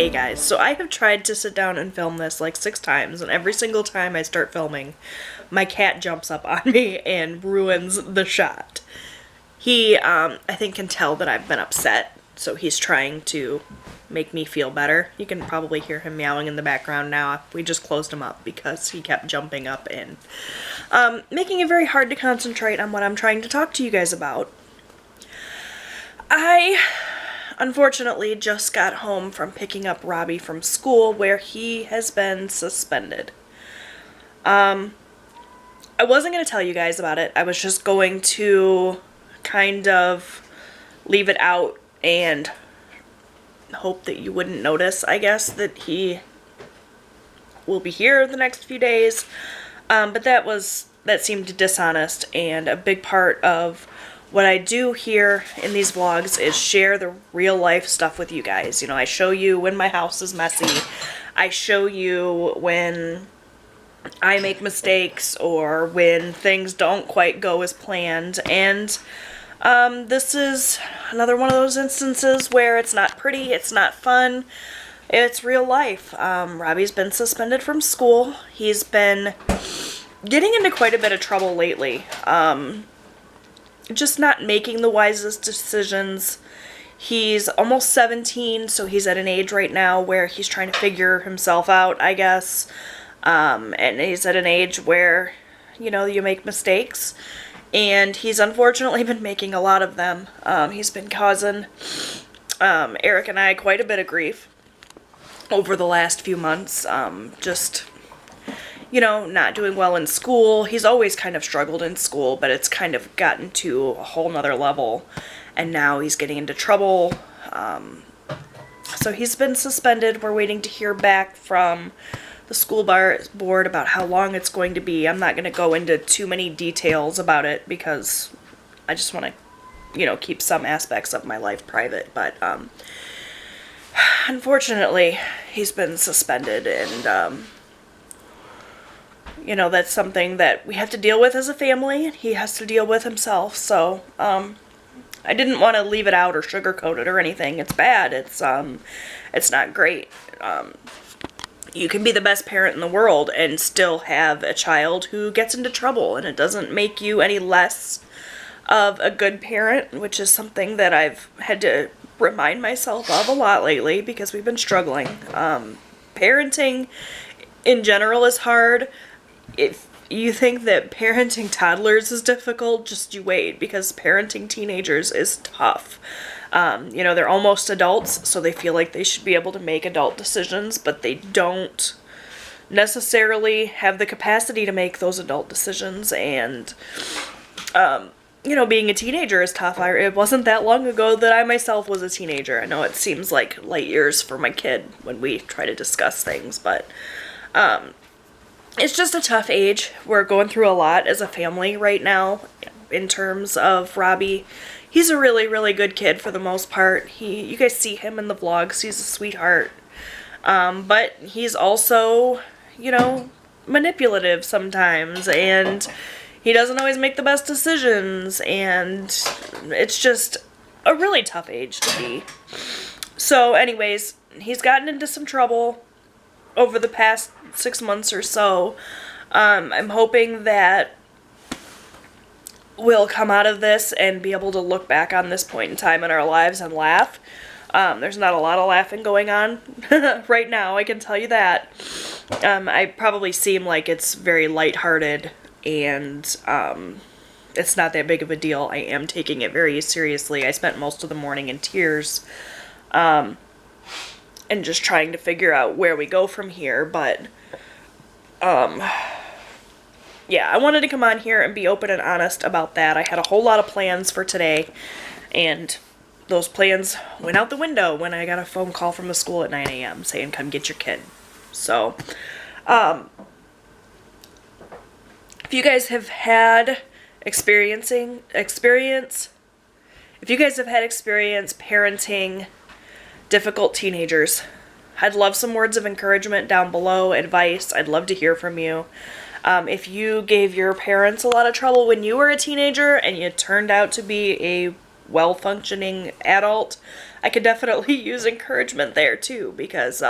Okay, guys, so I have tried to sit down and film this like 6 times, and every single time I start filming, my cat jumps up on me and ruins the shot. He, I think, can tell that I've been upset, so he's trying to make me feel better. You can probably hear him meowing in the background now. We just closed him up because he kept jumping up and making it very hard to concentrate on what I'm trying to talk to you guys about. I unfortunately just got home from picking up Robbie from school where he has been suspended. I wasn't going to tell you guys about it. I was just going to kind of leave it out and hope that you wouldn't notice, I guess, that he will be here the next few days. But that seemed dishonest, and a big part of what I do here in these vlogs is share the real life stuff with you guys. You know, I show you when my house is messy. I show you when I make mistakes or when things don't quite go as planned. And this is another one of those instances where it's not pretty, it's not fun, it's real life. Robbie's been suspended from school. He's been getting into quite a bit of trouble lately. Just not making the wisest decisions. He's almost 17, so he's at an age right now where he's trying to figure himself out, I guess. And he's at an age where, you know, you make mistakes. And he's unfortunately been making a lot of them. He's been causing Eric and I quite a bit of grief over the last few months. Just, you know, not doing well in school. He's always kind of struggled in school, but it's kind of gotten to a whole nother level. And now he's getting into trouble. So he's been suspended. We're waiting to hear back from the school board about how long it's going to be. I'm not going to go into too many details about it because I just want to, you know, keep some aspects of my life private. But unfortunately, he's been suspended, and you know, that's something that we have to deal with as a family. He has to deal with himself. So I didn't want to leave it out or sugarcoat it or anything. It's bad. It's not great. You can be the best parent in the world and still have a child who gets into trouble, and it doesn't make you any less of a good parent, which is something that I've had to remind myself of a lot lately because we've been struggling. Parenting in general is hard. If you think that parenting toddlers is difficult, just you wait, because parenting teenagers is tough. You know, they're almost adults, so they feel like they should be able to make adult decisions, but they don't necessarily have the capacity to make those adult decisions. And, you know, being a teenager is tough. It wasn't that long ago that I myself was a teenager. I know it seems like light years for my kid when we try to discuss things, but it's just a tough age. We're going through a lot as a family right now in terms of Robbie. He's a really, really good kid for the most part. You guys see him in the vlogs. He's a sweetheart. But he's also, you know, manipulative sometimes, and he doesn't always make the best decisions, and it's just a really tough age to be. So anyways, he's gotten into some trouble over the past 6 months or so. I'm hoping that we'll come out of this and be able to look back on this point in time in our lives and laugh. There's not a lot of laughing going on right now, I can tell you that. I probably seem like it's very lighthearted, and it's not that big of a deal. I am taking it very seriously. I spent most of the morning in tears, and just trying to figure out where we go from here, but yeah, I wanted to come on here and be open and honest about that. I had a whole lot of plans for today, and those plans went out the window when I got a phone call from the school at 9 a.m. saying, come get your kid. So, if you guys have had experience parenting difficult teenagers, I'd love some words of encouragement down below, advice. I'd love to hear from you. If you gave your parents a lot of trouble when you were a teenager and you turned out to be a well-functioning adult, I could definitely use encouragement there too, because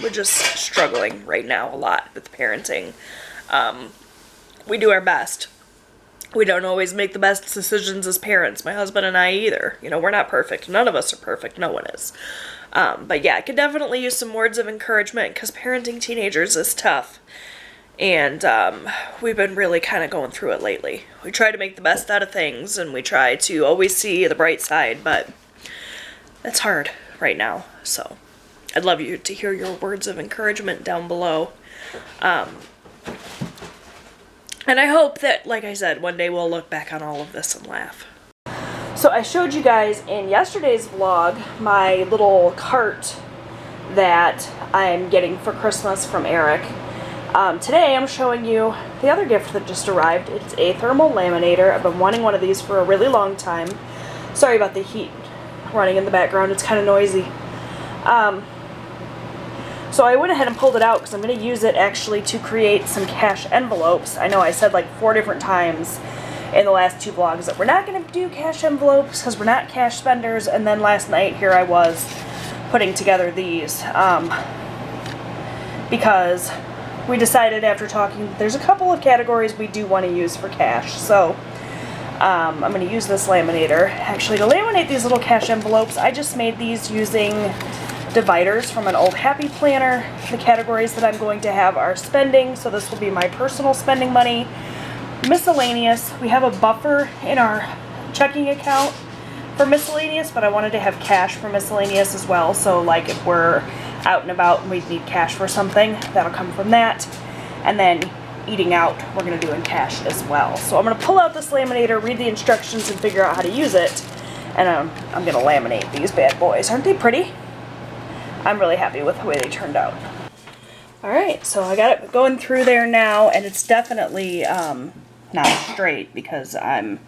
we're just struggling right now a lot with parenting. We do our best. We don't always make the best decisions as parents, my husband and I either. You know, we're not perfect. None of us are perfect. No one is. But yeah, I could definitely use some words of encouragement, because parenting teenagers is tough. And we've been really kind of going through it lately. We try to make the best out of things, and we try to always see the bright side, but it's hard right now. So I'd love you to hear your words of encouragement down below. And I hope that, like I said, one day we'll look back on all of this and laugh. So I showed you guys in yesterday's vlog my little cart that I'm getting for Christmas from Eric. Today I'm showing you the other gift that just arrived. It's a thermal laminator. I've been wanting one of these for a really long time. Sorry about the heat running in the background. It's kind of noisy. So I went ahead and pulled it out because I'm going to use it actually to create some cash envelopes. I know I said like 4 different times in the last 2 vlogs that we're not going to do cash envelopes because we're not cash spenders, and then last night here I was putting together these because we decided after talking that there's a couple of categories we do want to use for cash. So I'm going to use this laminator actually to laminate these little cash envelopes. I just made these using dividers from an old Happy Planner. The categories that I'm going to have are spending, so this will be my personal spending money. Miscellaneous, we have a buffer in our checking account for miscellaneous, but I wanted to have cash for miscellaneous as well, so like if we're out and about and we need cash for something, that'll come from that. And then eating out, we're going to do in cash as well. So I'm going to pull out this laminator, read the instructions, and figure out how to use it. And I'm going to laminate these bad boys. Aren't they pretty? I'm really happy with the way they turned out. Alright, so I got it going through there now, and it's definitely not straight because I'm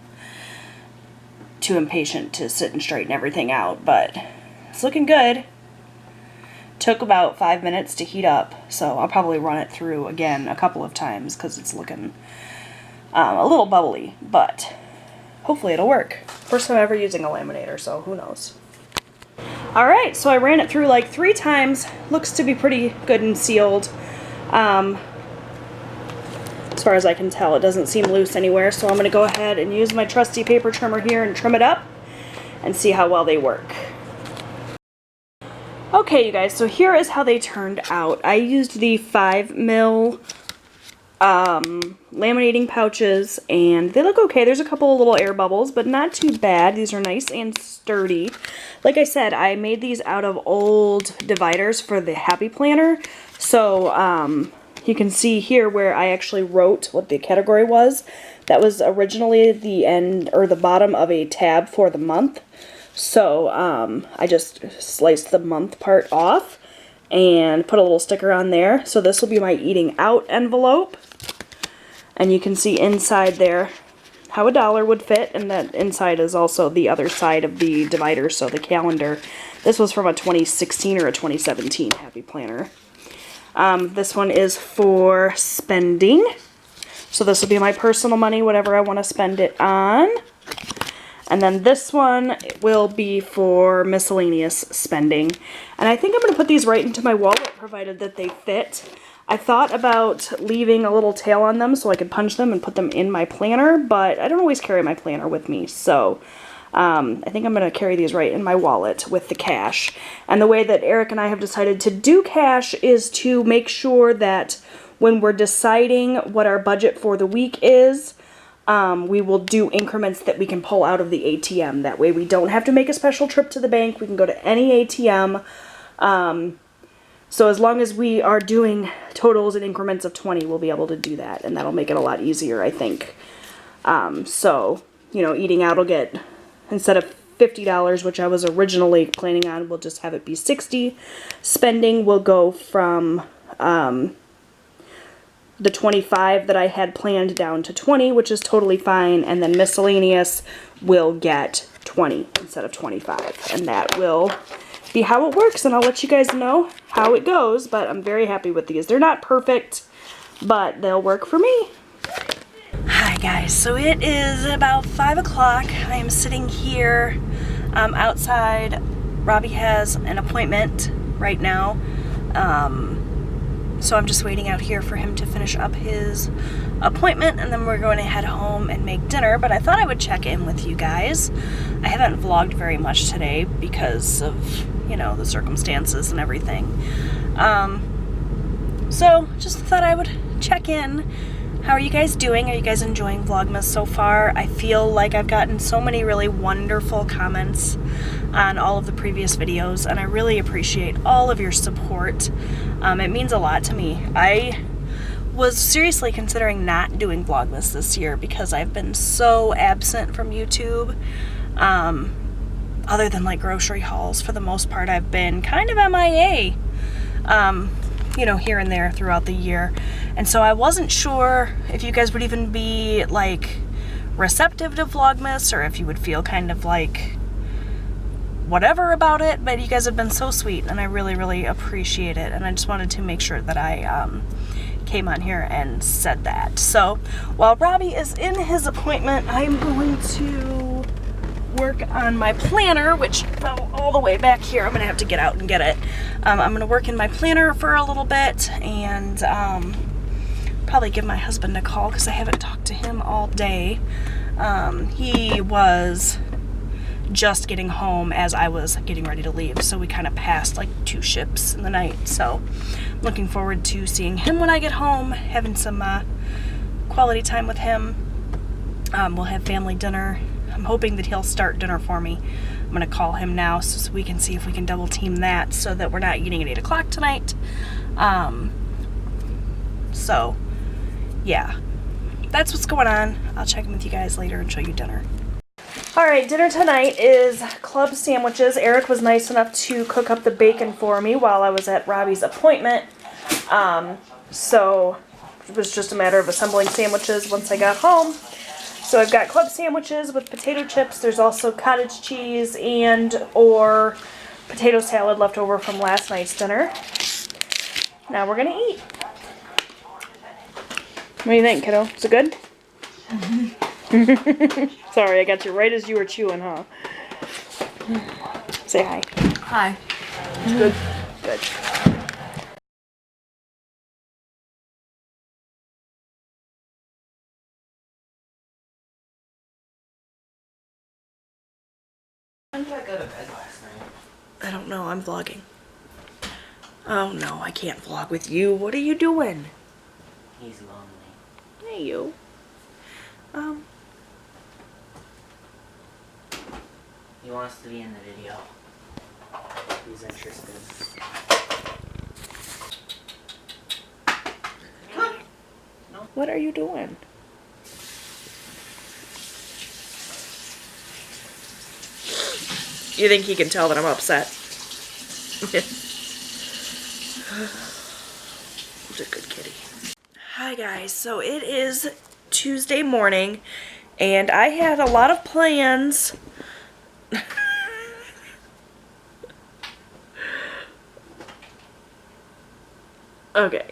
too impatient to sit and straighten everything out, but it's looking good. Took about 5 minutes to heat up, so I'll probably run it through again a couple of times because it's looking a little bubbly, but hopefully it'll work. First time ever using a laminator, so who knows. Alright, so I ran it through like 3 times. Looks to be pretty good and sealed. As far as I can tell, it doesn't seem loose anywhere, so I'm going to go ahead and use my trusty paper trimmer here and trim it up and see how well they work. Okay, you guys, so here is how they turned out. I used the 5mm laminating pouches, and they look okay. There's a couple of little air bubbles, but not too bad. These are nice and sturdy. Like I said, I made these out of old dividers for the Happy Planner, so you can see here where I actually wrote what the category was. That was originally the end or the bottom of a tab for the month. So I just sliced the month part off and put a little sticker on there. So this will be my eating out envelope. And you can see inside there how $1 would fit, and that inside is also the other side of the divider, so the calendar. This was from a 2016 or a 2017 Happy Planner. This one is for spending. So this will be my personal money, whatever I want to spend it on. And then this one will be for miscellaneous spending. And I think I'm going to put these right into my wallet, provided that they fit. I thought about leaving a little tail on them so I could punch them and put them in my planner, but I don't always carry my planner with me. So I think I'm going to carry these right in my wallet with the cash. And the way that Eric and I have decided to do cash is to make sure that when we're deciding what our budget for the week is, we will do increments that we can pull out of the ATM. That way we don't have to make a special trip to the bank. We can go to any ATM. So as long as we are doing totals in increments of 20, we'll be able to do that. And that'll make it a lot easier, I think. So, you know, eating out will get, instead of $50, which I was originally planning on, we'll just have it be $60. Spending will go from the 25 that I had planned down to 20, which is totally fine, and then miscellaneous will get 20 instead of 25, and that will be how it works, and I'll let you guys know how it goes, but I'm very happy with these. They're not perfect, but they'll work for me. Hi. Alright guys, so it is about 5 o'clock. I am sitting here outside. Robbie has an appointment right now. So I'm just waiting out here for him to finish up his appointment, and then we're going to head home and make dinner. But I thought I would check in with you guys. I haven't vlogged very much today because of, you know, the circumstances and everything. So just thought I would check in. How are you guys doing? Are you guys enjoying Vlogmas so far? I feel like I've gotten so many really wonderful comments on all of the previous videos, and I really appreciate all of your support. It means a lot to me. I was seriously considering not doing Vlogmas this year because I've been so absent from YouTube. Other than like grocery hauls, for the most part, I've been kind of MIA. You know, here and there throughout the year. And so I wasn't sure if you guys would even be like receptive to Vlogmas, or if you would feel kind of like whatever about it, but you guys have been so sweet and I really, really appreciate it. And I just wanted to make sure that I came on here and said that. So while Robbie is in his appointment, I'm going to work on my planner, which fell all the way back here. I'm gonna have to get out and get it. I'm gonna work in my planner for a little bit, and probably give my husband a call because I haven't talked to him all day. He was just getting home as I was getting ready to leave, so we kind of passed like 2 ships in the night. So looking forward to seeing him when I get home, having some quality time with him. We'll have family dinner. I'm hoping that he'll start dinner for me. I'm gonna call him now so we can see if we can double team that so that we're not eating at 8 o'clock tonight. So yeah, that's what's going on. I'll check in with you guys later and show you dinner. Alright, dinner tonight is club sandwiches. Eric was nice enough to cook up the bacon for me while I was at Robbie's appointment. So it was just a matter of assembling sandwiches once I got home. So I've got club sandwiches with potato chips. There's also cottage cheese and or potato salad left over from last night's dinner. Now we're gonna eat. What do you think, kiddo? Is it good? Sorry, I got you right as you were chewing, huh? Say hi. Hi. It's good. Good. When did I go to bed last night? I don't know, I'm vlogging. Oh no, I can't vlog with you. What are you doing? He's lonely. Hey, you. He wants to be in the video. He's interested. What are you doing? You think he can tell that I'm upset? He's a good kitty. Hi guys, so it is Tuesday morning and I had a lot of plans. Okay.